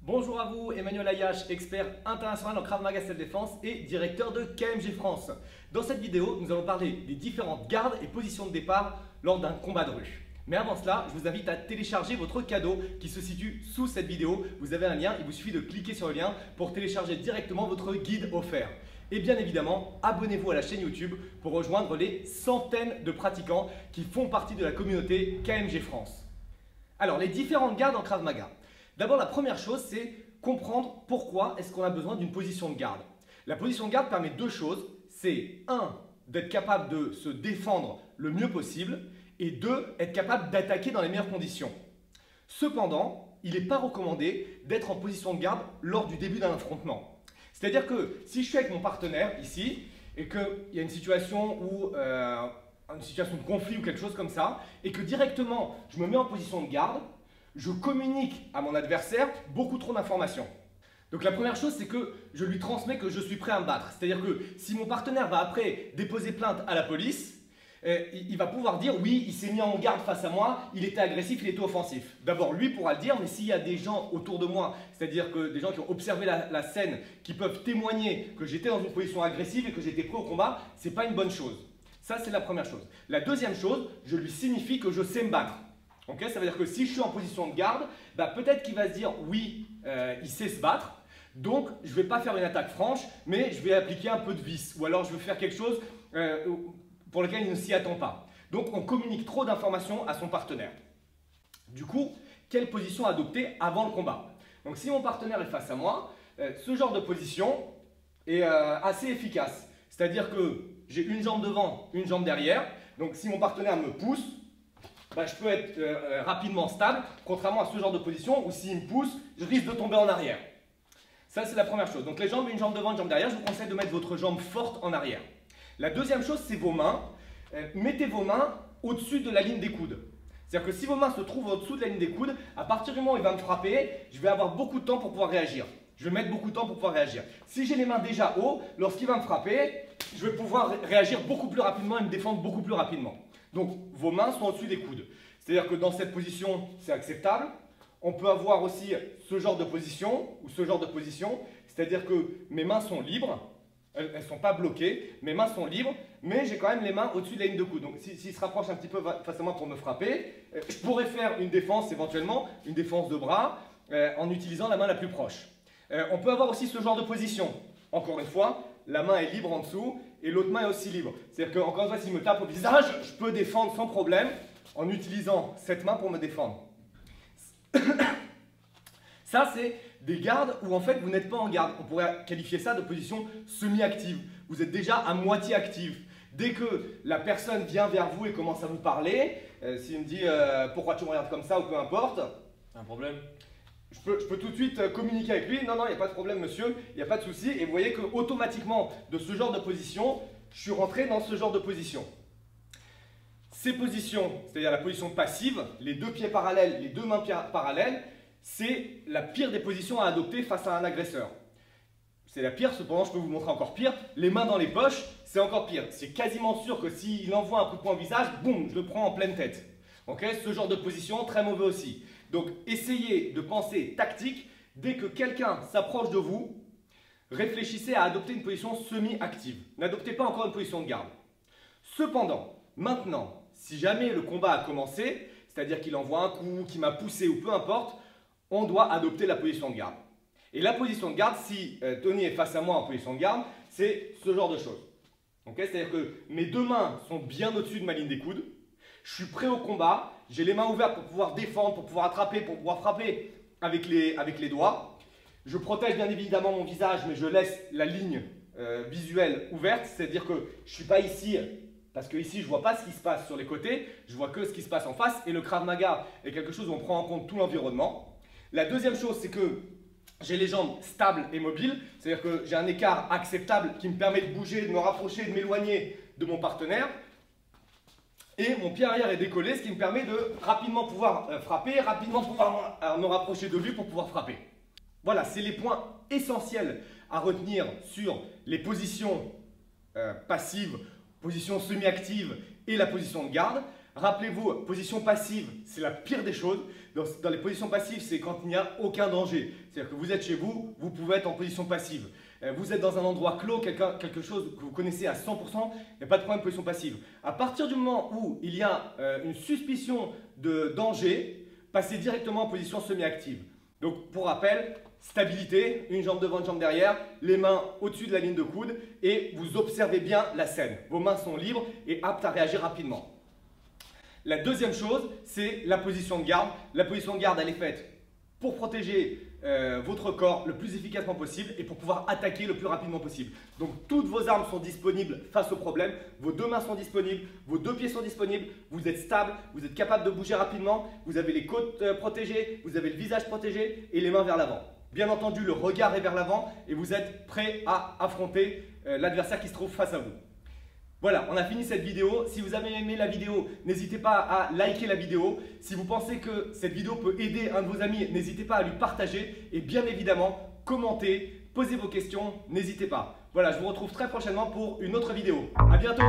Bonjour à vous, Emmanuel Ayache, expert international en Krav Maga Self-Défense et directeur de KMG France. Dans cette vidéo, nous allons parler des différentes gardes et positions de départ lors d'un combat de rue. Mais avant cela, je vous invite à télécharger votre cadeau qui se situe sous cette vidéo. Vous avez un lien, il vous suffit de cliquer sur le lien pour télécharger directement votre guide offert. Et bien évidemment, abonnez-vous à la chaîne YouTube pour rejoindre les centaines de pratiquants qui font partie de la communauté KMG France. Alors, les différentes gardes en Krav Maga. D'abord, la première chose, c'est comprendre pourquoi est-ce qu'on a besoin d'une position de garde. La position de garde permet deux choses. C'est 1, d'être capable de se défendre le mieux possible et 2, être capable d'attaquer dans les meilleures conditions. Cependant, il n'est pas recommandé d'être en position de garde lors du début d'un affrontement. C'est-à-dire que si je suis avec mon partenaire ici et qu'il y a une situation une situation de conflit ou quelque chose comme ça et que directement je me mets en position de garde, je communique à mon adversaire beaucoup trop d'informations. Donc la première chose, c'est que je lui transmets que je suis prêt à me battre. C'est-à-dire que si mon partenaire va après déposer plainte à la police, il va pouvoir dire oui, il s'est mis en garde face à moi, il était agressif, il était offensif. D'abord, lui pourra le dire, mais s'il y a des gens autour de moi, c'est-à-dire que des gens qui ont observé la scène, qui peuvent témoigner que j'étais dans une position agressive et que j'étais prêt au combat, ce n'est pas une bonne chose. Ça, c'est la première chose. La deuxième chose, je lui signifie que je sais me battre. Okay, ça veut dire que si je suis en position de garde, peut-être qu'il va se dire oui, il sait se battre, donc je ne vais pas faire une attaque franche, mais je vais appliquer un peu de vis, ou alors je vais faire quelque chose pour lequel il ne s'y attend pas. Donc on communique trop d'informations à son partenaire. Du coup, quelle position adopter avant le combat? Donc si mon partenaire est face à moi, ce genre de position est assez efficace. C'est-à-dire que j'ai une jambe devant, une jambe derrière. Donc si mon partenaire me pousse, je peux être rapidement stable, contrairement à ce genre de position où s'il me pousse, je risque de tomber en arrière. Ça, c'est la première chose. Donc les jambes, une jambe devant, une jambe derrière, je vous conseille de mettre votre jambe forte en arrière. La deuxième chose, c'est vos mains. Mettez vos mains au-dessus de la ligne des coudes. C'est-à-dire que si vos mains se trouvent au-dessous de la ligne des coudes, à partir du moment où il va me frapper, je vais avoir beaucoup de temps pour pouvoir réagir. Je vais mettre beaucoup de temps pour pouvoir réagir. Si j'ai les mains déjà haut, lorsqu'il va me frapper, je vais pouvoir réagir beaucoup plus rapidement et me défendre beaucoup plus rapidement. Donc, vos mains sont au-dessus des coudes. C'est-à-dire que dans cette position, c'est acceptable. On peut avoir aussi ce genre de position ou ce genre de position. C'est-à-dire que mes mains sont libres. Elles ne sont pas bloquées. Mes mains sont libres, mais j'ai quand même les mains au-dessus de la ligne de coude. Donc, s'il se rapproche un petit peu face à moi pour me frapper, je pourrais faire une défense éventuellement, une défense de bras, en utilisant la main la plus proche. On peut avoir aussi ce genre de position. Encore une fois, la main est libre en dessous et l'autre main est aussi libre. C'est-à-dire que, encore une fois, s'il me tape au visage, je peux défendre sans problème en utilisant cette main pour me défendre. Ça, c'est des gardes où en fait vous n'êtes pas en garde. On pourrait qualifier ça de position semi-active. Vous êtes déjà à moitié active. Dès que la personne vient vers vous et commence à vous parler, s'il me dit pourquoi tu me regardes comme ça ou peu importe, un problème. Je peux tout de suite communiquer avec lui. Non, il n'y a pas de problème, monsieur, il n'y a pas de souci. Et vous voyez qu'automatiquement, de ce genre de position, je suis rentré dans ce genre de position. Ces positions, c'est-à-dire la position passive, les deux pieds parallèles, les deux mains parallèles, c'est la pire des positions à adopter face à un agresseur. C'est la pire, cependant, je peux vous montrer encore pire. Les mains dans les poches, c'est encore pire. C'est quasiment sûr que s'il envoie un coup de poing au visage, boum, je le prends en pleine tête. Okay, ce genre de position, très mauvais aussi. Donc, essayez de penser tactique. Dès que quelqu'un s'approche de vous, réfléchissez à adopter une position semi-active. N'adoptez pas encore une position de garde. Cependant, maintenant, si jamais le combat a commencé, c'est-à-dire qu'il envoie un coup, qu'il m'a poussé ou peu importe, on doit adopter la position de garde. Et la position de garde, si Tony est face à moi en position de garde, c'est ce genre de choses. Okay, c'est-à-dire que mes deux mains sont bien au-dessus de ma ligne des coudes. Je suis prêt au combat, j'ai les mains ouvertes pour pouvoir défendre, pour pouvoir attraper, pour pouvoir frapper avec les doigts. Je protège bien évidemment mon visage, mais je laisse la ligne visuelle ouverte, c'est-à-dire que je ne suis pas ici, parce que ici je ne vois pas ce qui se passe sur les côtés, je vois que ce qui se passe en face, et le Krav Maga est quelque chose où on prend en compte tout l'environnement. La deuxième chose, c'est que j'ai les jambes stables et mobiles, c'est-à-dire que j'ai un écart acceptable qui me permet de bouger, de me rapprocher, de m'éloigner de mon partenaire. Et mon pied arrière est décollé, ce qui me permet de rapidement pouvoir frapper, rapidement pouvoir me rapprocher de lui pour pouvoir frapper. Voilà, c'est les points essentiels à retenir sur les positions passives, position semi-active et la position de garde. Rappelez-vous, position passive, c'est la pire des choses Dans les positions passives, c'est quand il n'y a aucun danger. C'est-à-dire que vous êtes chez vous, vous pouvez être en position passive. Vous êtes dans un endroit clos, quelque chose que vous connaissez à 100%, il n'y a pas de problème de position passive. À partir du moment où il y a une suspicion de danger, passez directement en position semi-active. Donc pour rappel, stabilité, une jambe devant, une jambe derrière, les mains au-dessus de la ligne de coude et vous observez bien la scène. Vos mains sont libres et aptes à réagir rapidement. La deuxième chose, c'est la position de garde. La position de garde, elle est faite pour protéger votre corps le plus efficacement possible et pour pouvoir attaquer le plus rapidement possible. Donc toutes vos armes sont disponibles face au problème, vos deux mains sont disponibles, vos deux pieds sont disponibles, vous êtes stable, vous êtes capable de bouger rapidement, vous avez les côtes protégées, vous avez le visage protégé et les mains vers l'avant. Bien entendu, le regard est vers l'avant et vous êtes prêt à affronter l'adversaire qui se trouve face à vous. Voilà, on a fini cette vidéo. Si vous avez aimé la vidéo, n'hésitez pas à liker la vidéo. Si vous pensez que cette vidéo peut aider un de vos amis, n'hésitez pas à lui partager. Et bien évidemment, commentez, posez vos questions, n'hésitez pas. Voilà, je vous retrouve très prochainement pour une autre vidéo. À bientôt!